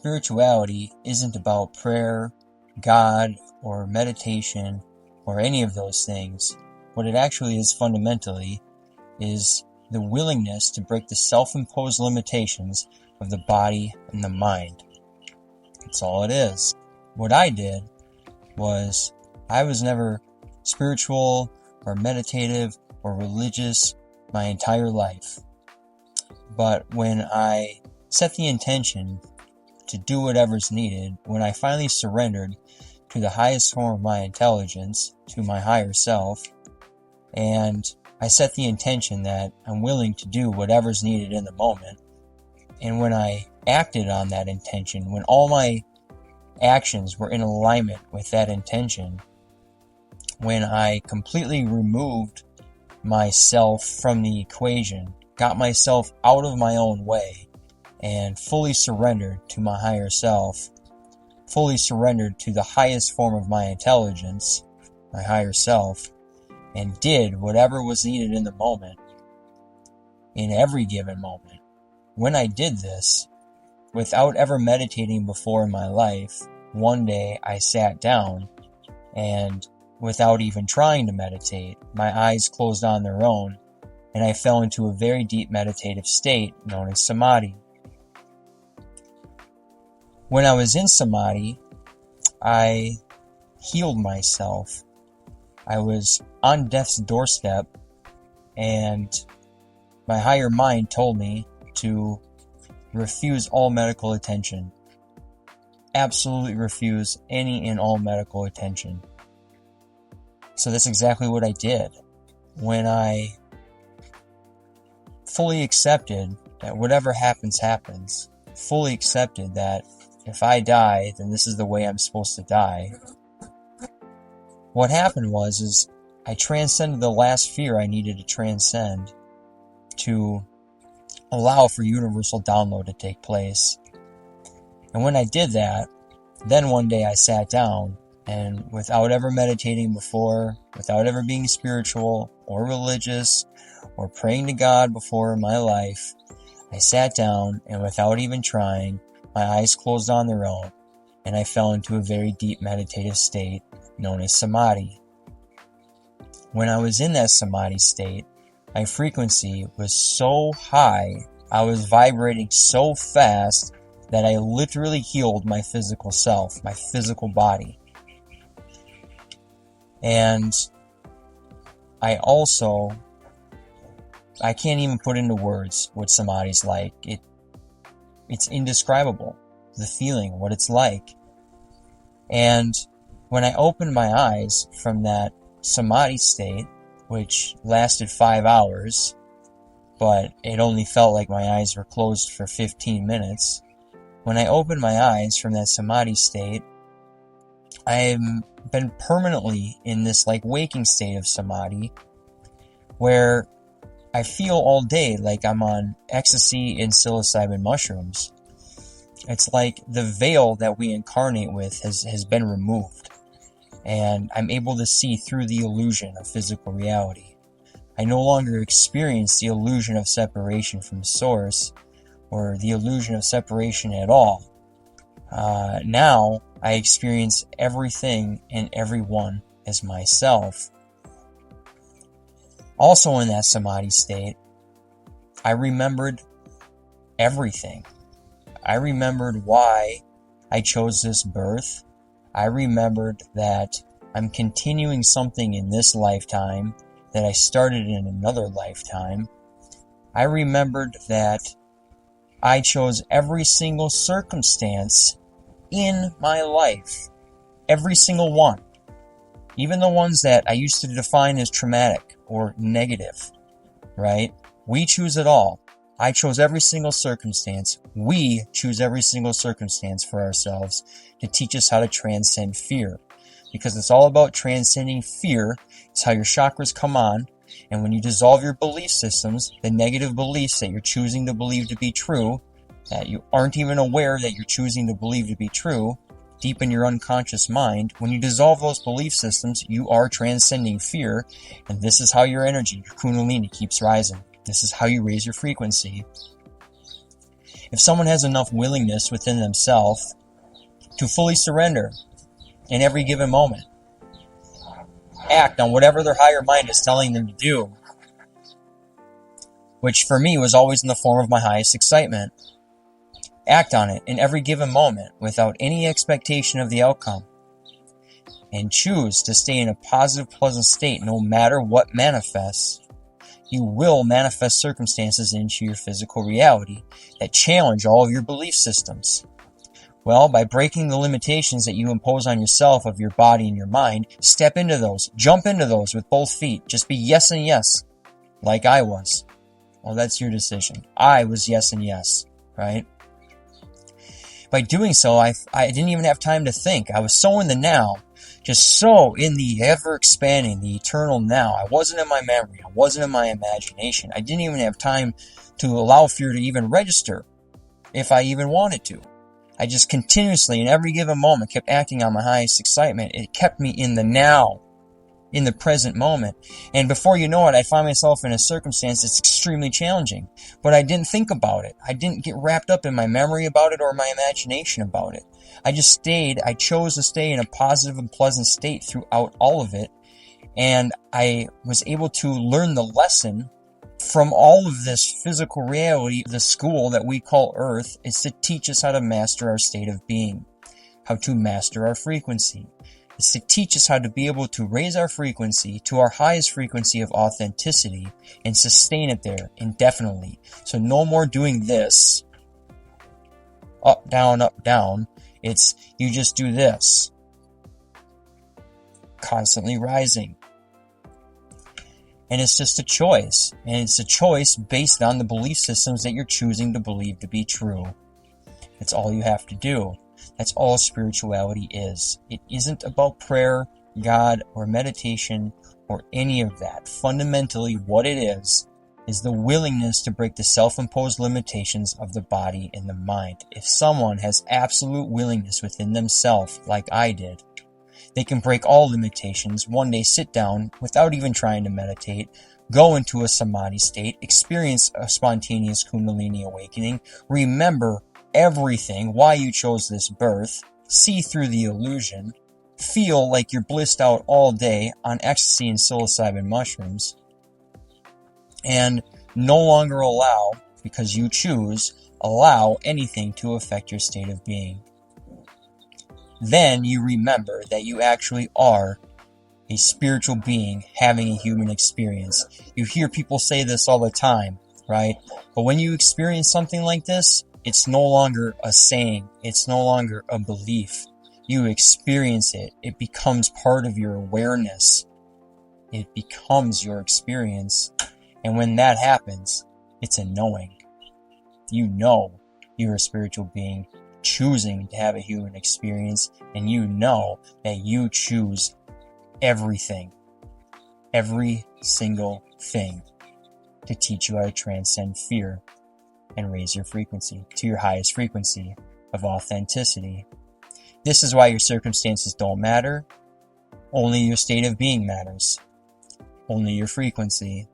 spirituality isn't about prayer, God, or meditation, or any of those things. What it actually is fundamentally is the willingness to break the self-imposed limitations of the body and the mind. That's all it is. What I did was I was never spiritual or meditative or religious my entire life. But when I set the intention to do whatever's needed, when I finally surrendered to the highest form of my intelligence, to my higher self, and I set the intention that I'm willing to do whatever's needed in the moment, and when I acted on that intention, when all my actions were in alignment with that intention, when I completely removed myself from the equation, got myself out of my own way, and fully surrendered to my higher self, fully surrendered to the highest form of my intelligence, my higher self, and did whatever was needed in the moment, in every given moment. When I did this, without ever meditating before in my life, one day I sat down and without even trying to meditate, my eyes closed on their own and I fell into a very deep meditative state known as samadhi. When I was in samadhi, I healed myself. I was on death's doorstep, and my higher mind told me to refuse all medical attention. Absolutely refuse any and all medical attention. So that's exactly what I did. When I fully accepted that whatever happens, happens, fully accepted that if I die, then this is the way I'm supposed to die. What happened was I transcended the last fear I needed to transcend to allow for universal download to take place. And when I did that, then one day I sat down and without ever meditating before, without ever being spiritual or religious or praying to God before in my life, I sat down and without even trying, my eyes closed on their own and I fell into a very deep meditative state known as samadhi. When I was in that samadhi state, my frequency was so high, I was vibrating so fast that I literally healed my physical self, my physical body. And I can't even put into words what samadhi's like. It's indescribable, the feeling, what it's like. And when I opened my eyes from that samadhi state, which lasted 5 hours, but it only felt like my eyes were closed for 15 minutes. When I opened my eyes from that samadhi state, I've been permanently in this like waking state of samadhi where I feel all day like I'm on ecstasy and psilocybin mushrooms. It's like the veil that we incarnate with has been removed, and I'm able to see through the illusion of physical reality. I no longer experience the illusion of separation from Source, or the illusion of separation at all. Now I experience everything and everyone as myself. Also in that samadhi state, I remembered everything. I remembered why I chose this birth. I remembered that I'm continuing something in this lifetime that I started in another lifetime. I remembered that I chose every single circumstance in my life. Every single one. Even the ones that I used to define as traumatic or negative, right? We choose it all. I chose every single circumstance. We choose every single circumstance for ourselves to teach us how to transcend fear. Because it's all about transcending fear. It's how your chakras come on. And when you dissolve your belief systems, the negative beliefs that you're choosing to believe to be true, that you aren't even aware that you're choosing to believe to be true, deep in your unconscious mind, when you dissolve those belief systems, you are transcending fear. And this is how your energy, your Kundalini, keeps rising. This is how you raise your frequency. If someone has enough willingness within themselves to fully surrender in every given moment, act on whatever their higher mind is telling them to do, which for me was always in the form of my highest excitement, act on it in every given moment without any expectation of the outcome, and choose to stay in a positive, pleasant state no matter what manifests, you will manifest circumstances into your physical reality that challenge all of your belief systems. Well, by breaking the limitations that you impose on yourself of your body and your mind, step into those, jump into those with both feet. Just be yes and yes, like I was. Well, that's your decision. I was yes and yes, right? By doing so, I didn't even have time to think. I was so in the now, just so in the ever-expanding, the eternal now. I wasn't in my memory. I wasn't in my imagination. I didn't even have time to allow fear to even register, if I even wanted to. I just continuously, in every given moment, kept acting on my highest excitement. It kept me in the now, in the present moment. And before you know it, I find myself in a circumstance that's extremely challenging. But I didn't think about it. I didn't get wrapped up in my memory about it or my imagination about it. I chose to stay in a positive and pleasant state throughout all of it. And I was able to learn the lesson from all of this physical reality. The school that we call Earth is to teach us how to master our state of being, how to master our frequency. It's to teach us how to be able to raise our frequency to our highest frequency of authenticity and sustain it there indefinitely. So no more doing this, up, down. It's you just do this, constantly rising. And it's just a choice. And it's a choice based on the belief systems that you're choosing to believe to be true. That's all you have to do. That's all spirituality is. It isn't about prayer, God, or meditation, or any of that. Fundamentally, what it is the willingness to break the self-imposed limitations of the body and the mind. If someone has absolute willingness within themselves, like I did, they can break all limitations, one day sit down without even trying to meditate, go into a samadhi state, experience a spontaneous Kundalini awakening, remember everything, why you chose this birth, see through the illusion, feel like you're blissed out all day on ecstasy and psilocybin mushrooms, and no longer allow, because you choose, allow anything to affect your state of being. Then you remember that you actually are a spiritual being having a human experience. You hear people say this all the time, right? But when you experience something like this, it's no longer a saying. It's no longer a belief. You experience it. It becomes part of your awareness. It becomes your experience. And when that happens, it's a knowing. You know you're a spiritual being choosing to have a human experience, and you know that you choose everything, every single thing, to teach you how to transcend fear and raise your frequency to your highest frequency of authenticity. This is why your circumstances don't matter. Only your state of being matters. Only your frequency.